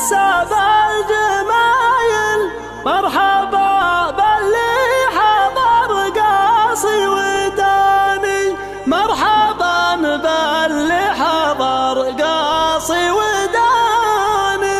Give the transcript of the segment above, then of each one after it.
كسب الجمايل، مرحبا باللي حضر قاصي وداني، مرحبا باللي حضر قاصي وداني.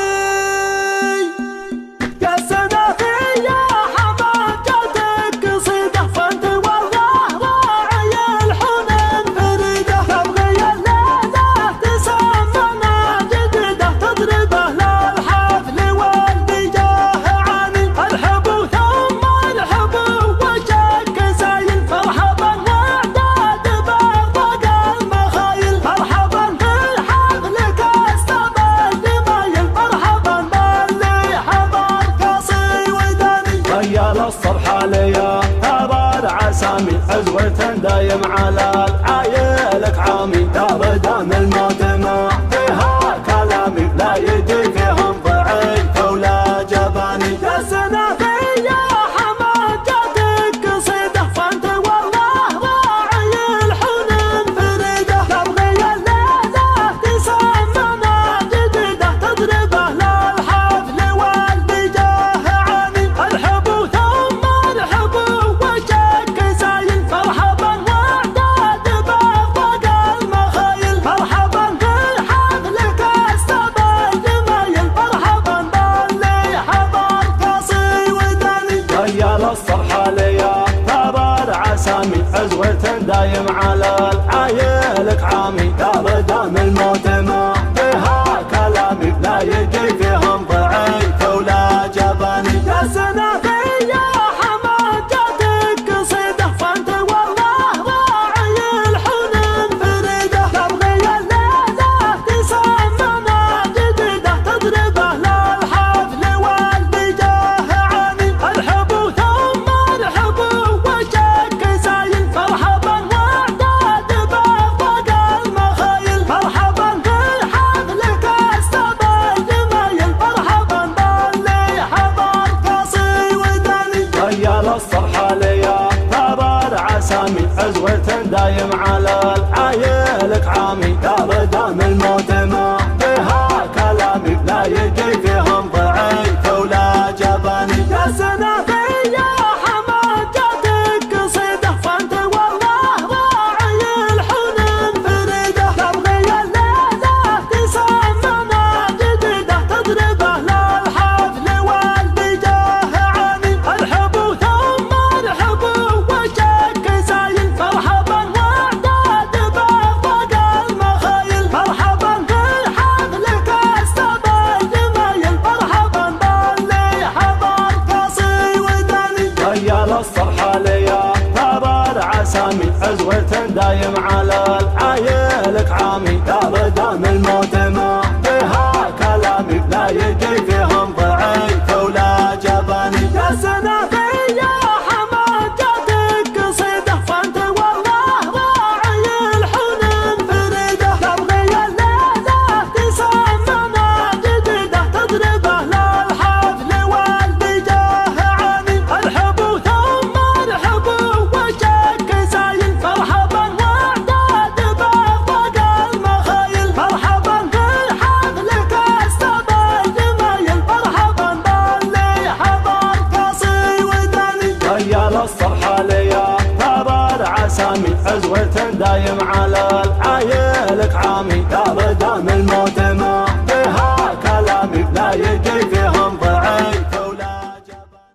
قسنا في يا حماجتك قصيدة، فانت والله راعي الحنين فريدة، تبغي الليلة تسمنا جديدة، تضربه للحفل واللي جاه عاني، الحبو ثم الحبو وشك سايل، مرحبا واعداد برق المخايل، مرحبا بالحفل كسب الجمايل، مرحبا باللي حضر قاصي وداني. ريال الصبح ليا ترى عسامي، عزوة دايم على العايلك عامي، دار دام الموت ما فيها كلامي، لا يجي فيهم ضعيف ولا جباني. قسنا في يا حماجتك قصيدة، فانت والله راعي الحنين فريدة، تبغي الليلة تسمنا جديدة، تضربه للحفل واللي جاه عاني، الحبو ثم الحبو وشك سايل، مرحبا واعداد برق المخايل، مرحبا بالحفل كسب الجمايل، مرحبا باللي حضر قاصي وداني. ريال الصبح ليا ترى العسامي، عزوة دايم على العايلك عامي، دار دام الموت ما فيها كلامي، لا يجي فيهم ضعيف ولا جباني. قسنا في يا حماجتك قصيدة، فانت والله راعي الحنين فريدة، تبغي الليلة تسمنا جديدة، تضربه للحفل واللي جاه عاني، الحبو ثم الحبو وشك سايل، مرحبا واعداد برق المخايل، مرحبا بالحفل كسب الجمايل، مرحبا باللي حضر قاصي وداني. ريال الصبح ليا ترى العسامي، عزوة دايم على العايلك عامي، دار دام الموت ما فيها كلامي، لا يجي فيهم ضعيف ولا جباني. قسنا في يا حماجتك قصيدة، فانت والله راعي الحنين فريدة، تبغي الليلة تسمنا جديدة، تضربه للحفل واللي جاه عاني، الحبو ثم الحبو وشك سايل، مرحبا واعداد برق المخايل، مرحبا بالحفل كسب الجمايل، مرحبا باللي حضر قاصي وداني. ريال الصبح ليا ترى العسامي، عزوة دايم على العايلك عامي، دار دام الموت ما فيها كلامي، لا يجي فيهم ضعيف ولا جباني. قسنا في يا حماجتك قصيدة، فانت والله راعي الحنين فريدة، تبغي الليلة تسمنا جديدة، تضربه للحفل واللي جاه عاني، الحبو ثم الحبو وشك سايل، مرحبا واعداد برق المخايل، مرحبا بالحفل كسب الجمايل، مرحبا باللي حضر قاصي وداني. ريال الصبح ليا ترى العسامي، عزوة دايم على العايلك عامي، دار دام